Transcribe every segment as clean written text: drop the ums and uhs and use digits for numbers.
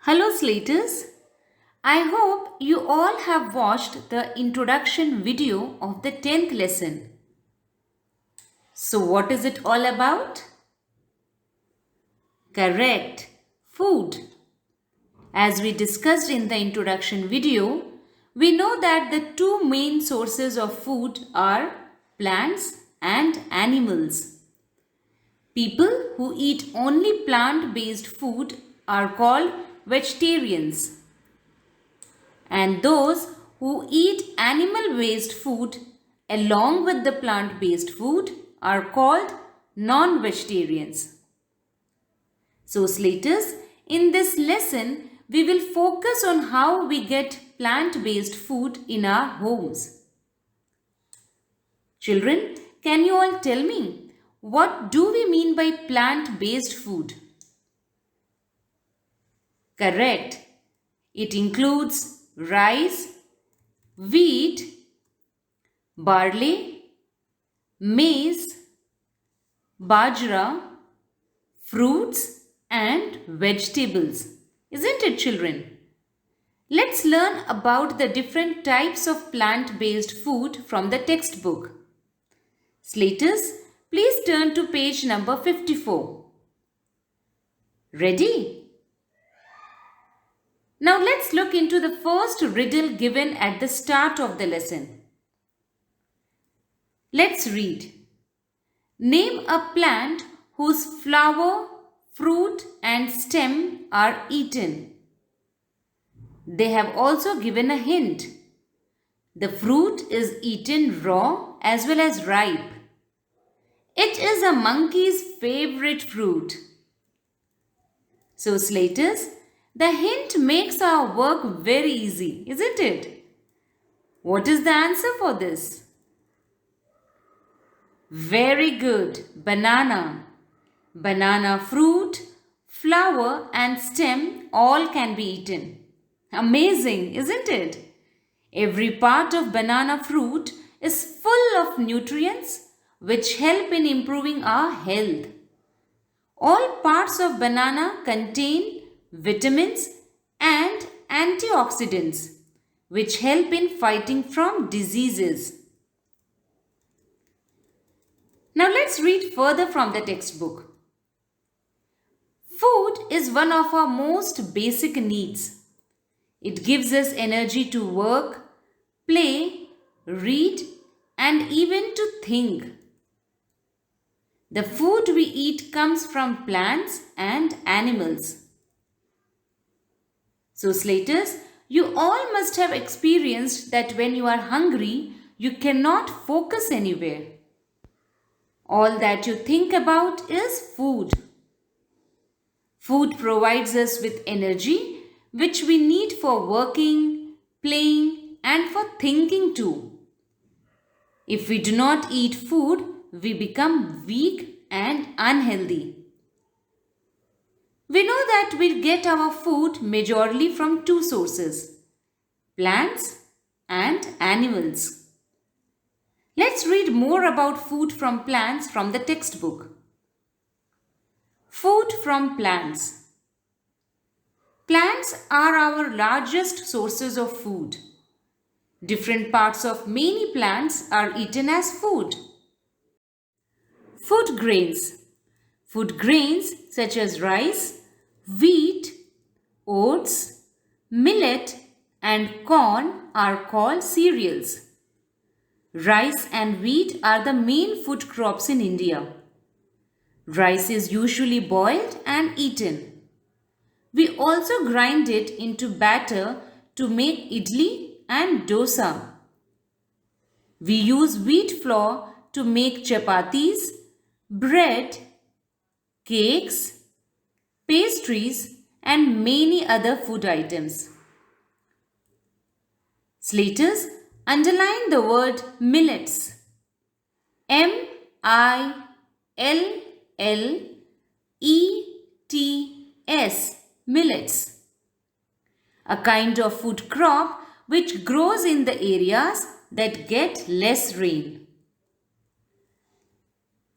Hello Slaters, I hope you all have watched the introduction video of the 10th lesson. So what is it all about? Correct, food. As we discussed in the introduction video, we know that the two main sources of food are plants and animals. People who eat only plant-based food are called vegetarians. And those who eat animal-based food along with the plant-based food are called non-vegetarians. So Slaters, in this lesson, we will focus on how we get plant-based food in our homes. Children, can you all tell me, what do we mean by plant-based food? Correct. It includes rice, wheat, barley, maize, bajra, fruits and vegetables. Isn't it, children? Let's learn about the different types of plant-based food from the textbook. Slaters, please turn to page number 54. Ready? Now let's look into the first riddle given at the start of the lesson. Let's read. Name a plant whose flower, fruit and stem are eaten. They have also given a hint. The fruit is eaten raw as well as ripe. It is a monkey's favorite fruit. So Slaters, the hint makes our work very easy, isn't it? What is the answer for this? Very good, banana. Banana fruit, flower and stem all can be eaten. Amazing, isn't it? Every part of banana fruit is full of nutrients which help in improving our health. All parts of banana contain vitamins and antioxidants which help in fighting from diseases. Now let's read further from the textbook. Food is one of our most basic needs. It gives us energy to work, play, read, and even to think. The food we eat comes from plants and animals. So Slaters, you all must have experienced that when you are hungry, you cannot focus anywhere. All that you think about is food. Food provides us with energy which we need for working, playing and for thinking too. If we do not eat food, we become weak and unhealthy. We know that we get our food majorly from two sources, plants and animals. Let's read more about food from plants from the textbook. Food from plants. Plants are our largest sources of food. Different parts of many plants are eaten as food. Food grains. Food grains such as rice, wheat, oats, millet and corn are called cereals. Rice and wheat are the main food crops in India. Rice is usually boiled and eaten. We also grind it into batter to make idli and dosa. We use wheat flour to make chapatis, bread, cakes, pastries and many other food items. Slaters, underline the word millets. M-I-L-L-E-T-S, millets. A kind of food crop which grows in the areas that get less rain.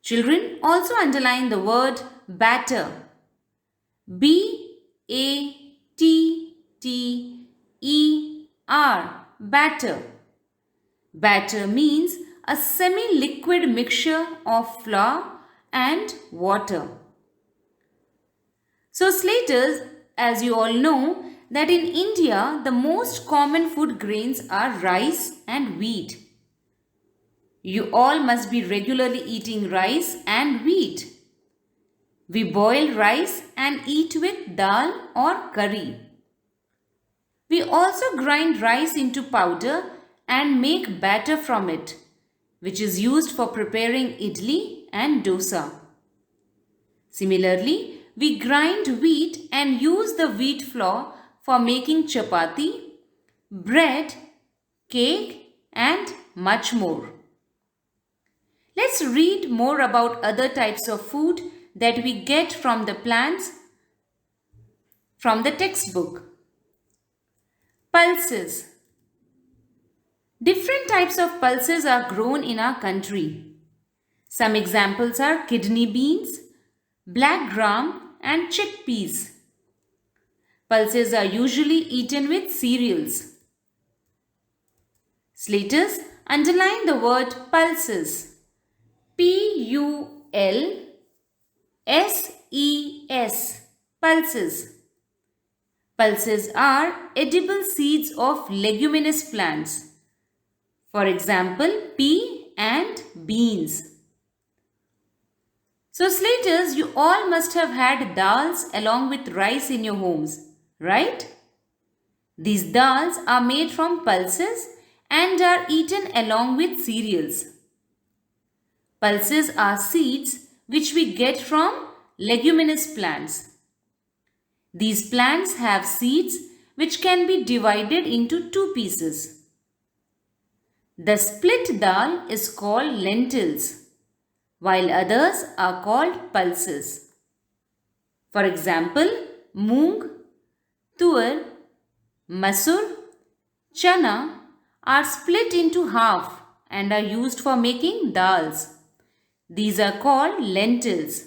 Children, also underline the word batter. B-A-T batter. Batter means a semi-liquid mixture of flour and water. So Slaters, as you all know, that in India the most common food grains are rice and wheat. You all must be regularly eating rice and wheat. We boil rice and eat with dal or curry. We also grind rice into powder and make batter from it, which is used for preparing idli and dosa. Similarly, we grind wheat and use the wheat flour for making chapati, bread, cake, and much more. Let's read more about other types of food that we get from the plants from the textbook. Pulses. Different types of pulses are grown in our country. Some examples are kidney beans, black gram, and chickpeas. Pulses are usually eaten with cereals. Slaters, underline the word pulses. P-U-L-S-E-S. Pulses. Pulses are edible seeds of leguminous plants. For example, pea and beans. So Slaters, you all must have had dals along with rice in your homes, right? These dals are made from pulses and are eaten along with cereals. Pulses are seeds which we get from leguminous plants. These plants have seeds which can be divided into two pieces. The split dal is called lentils, while others are called pulses. For example, moong, tuar, masur, chana are split into half and are used for making dals. These are called lentils,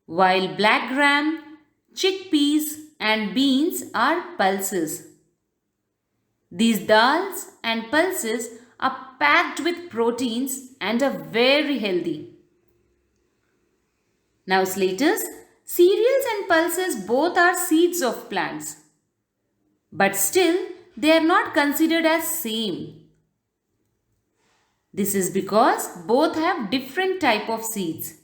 while black gram, chickpeas and beans are pulses. These dals and pulses are packed with proteins and are very healthy. Now Slaters, cereals and pulses both are seeds of plants. But still, they are not considered as same. This is because both have different type of seeds.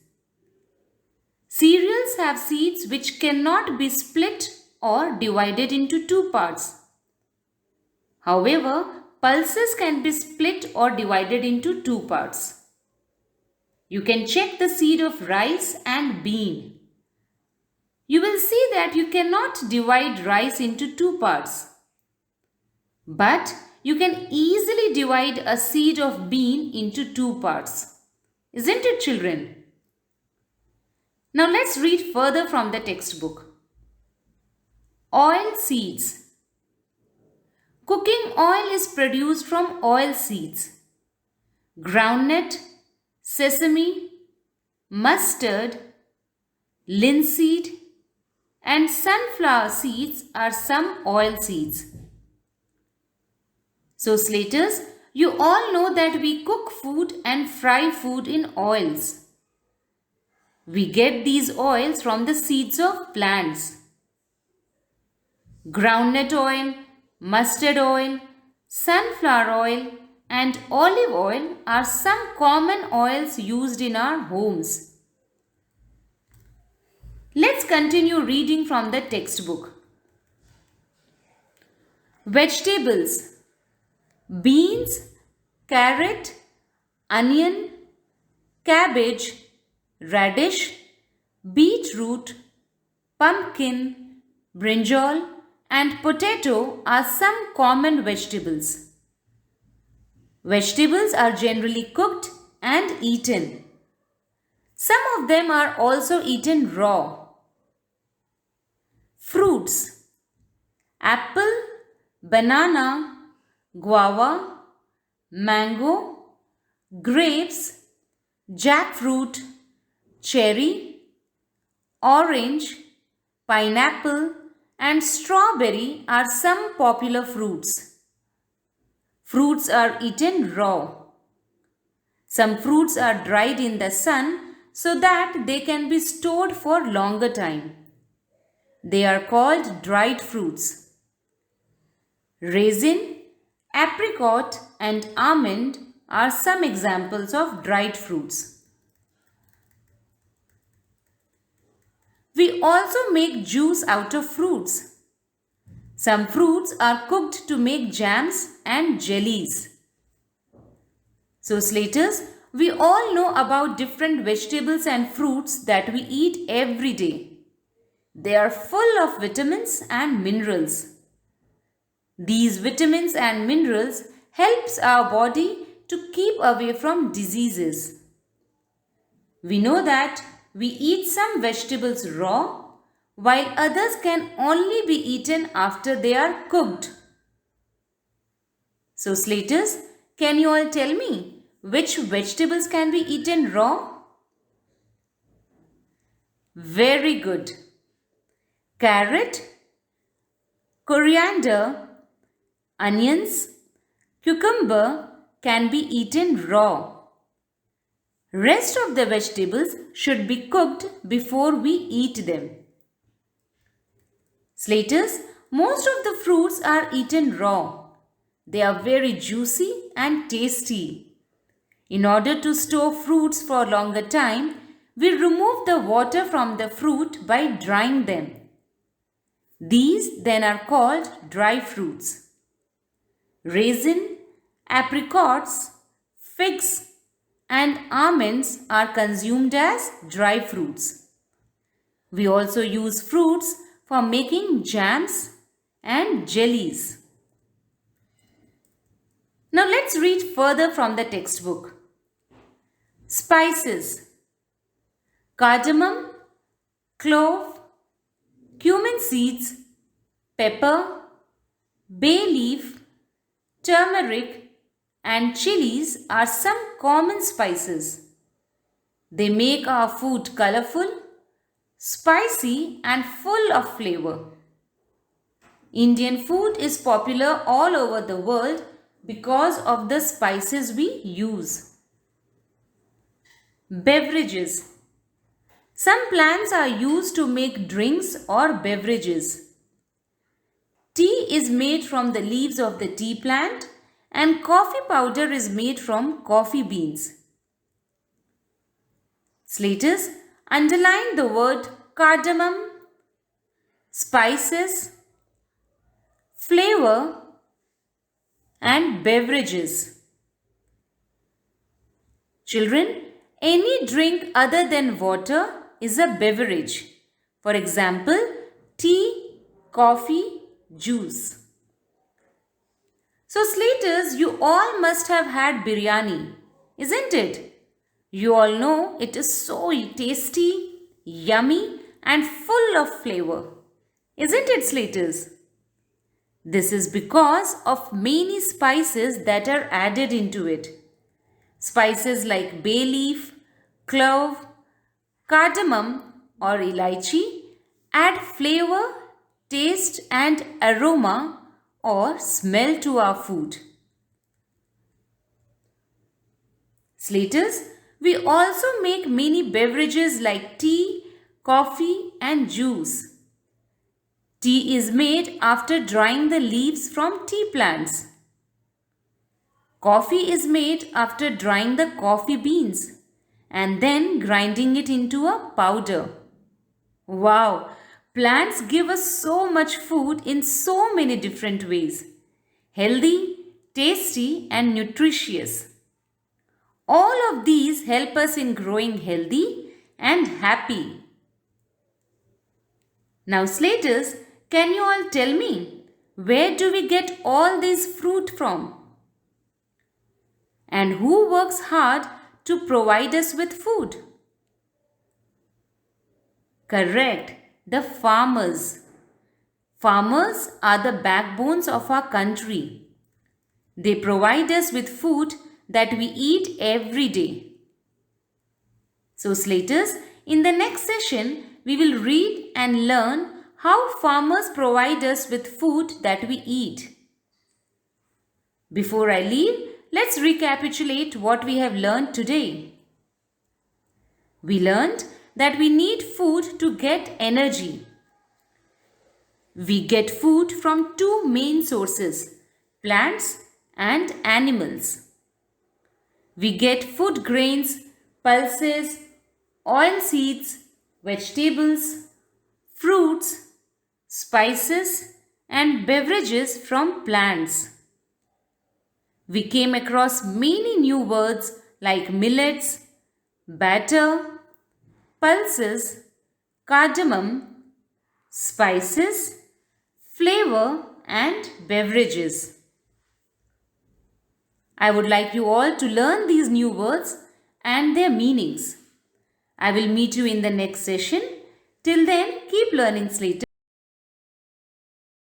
Cereals have seeds which cannot be split or divided into two parts. However, pulses can be split or divided into two parts. You can check the seed of rice and bean. You will see that you cannot divide rice into two parts. But you can easily divide a seed of bean into two parts. Isn't it, children? Now let's read further from the textbook. Oil seeds. Cooking oil is produced from oil seeds. Groundnut, sesame, mustard, linseed, and sunflower seeds are some oil seeds. So Slaters, you all know that we cook food and fry food in oils. We get these oils from the seeds of plants. Groundnut oil, mustard oil, sunflower oil, and olive oil are some common oils used in our homes. Let's continue reading from the textbook. Vegetables. Beans, carrot, onion, cabbage, radish, beetroot, pumpkin, brinjal, and potato are some common vegetables. Vegetables are generally cooked and eaten. Some of them are also eaten raw. Fruits. Apple, banana, guava, mango, grapes, jackfruit, cherry, orange, pineapple, and strawberry are some popular fruits. Fruits are eaten raw. Some fruits are dried in the sun so that they can be stored for longer time. They are called dried fruits. Raisin, apricot and almond are some examples of dried fruits. We also make juice out of fruits. Some fruits are cooked to make jams and jellies. So Slaters, we all know about different vegetables and fruits that we eat every day. They are full of vitamins and minerals. These vitamins and minerals helps our body to keep away from diseases. We know that we eat some vegetables raw while others can only be eaten after they are cooked. So Slaters, can you all tell me which vegetables can be eaten raw? Very good. Carrot, coriander, onions, cucumber can be eaten raw. Rest of the vegetables should be cooked before we eat them. Slaters, most of the fruits are eaten raw. They are very juicy and tasty. In order to store fruits for a longer time, we remove the water from the fruit by drying them. These then are called dry fruits. Raisin, apricots, figs, and almonds are consumed as dry fruits. We also use fruits for making jams and jellies. Now let's read further from the textbook. Spices: cardamom, clove, cumin seeds, pepper, bay leaf, turmeric, and chilies are some common spices. They make our food colorful, spicy, and full of flavor. Indian food is popular all over the world because of the spices we use. Beverages: some plants are used to make drinks or beverages. Tea is made from the leaves of the tea plant, and coffee powder is made from coffee beans. Slaters, underline the word cardamom, spices, flavor, and beverages. Children, any drink other than water is a beverage. For example, tea, coffee, juice. So Slaters, you all must have had biryani, isn't it? You all know it is so tasty, yummy, and full of flavor. Isn't it, Slaters? This is because of many spices that are added into it. Spices like bay leaf, clove, cardamom or elaichi add flavor, taste and aroma or smell to our food. Slaters, we also make many beverages like tea, coffee and juice. Tea is made after drying the leaves from tea plants. Coffee is made after drying the coffee beans and then grinding it into a powder. Wow! Plants give us so much food in so many different ways. Healthy, tasty and nutritious. All of these help us in growing healthy and happy. Now Slaters, can you all tell me, where do we get all this fruit from? And who works hard to provide us with food? Correct, the farmers. Farmers are the backbones of our country. They provide us with food that we eat every day. So Slaters, in the next session, we will read and learn how farmers provide us with food that we eat. Before I leave, let's recapitulate what we have learned today. We learned that we need food to get energy. We get food from two main sources, plants and animals. We get food grains, pulses, oil seeds, vegetables, fruits, spices, and beverages from plants. We came across many new words like millets, batter, pulses, cardamom, spices, flavor, and beverages. I would like you all to learn these new words and their meanings. I will meet you in the next session. Till then, keep learning Slater.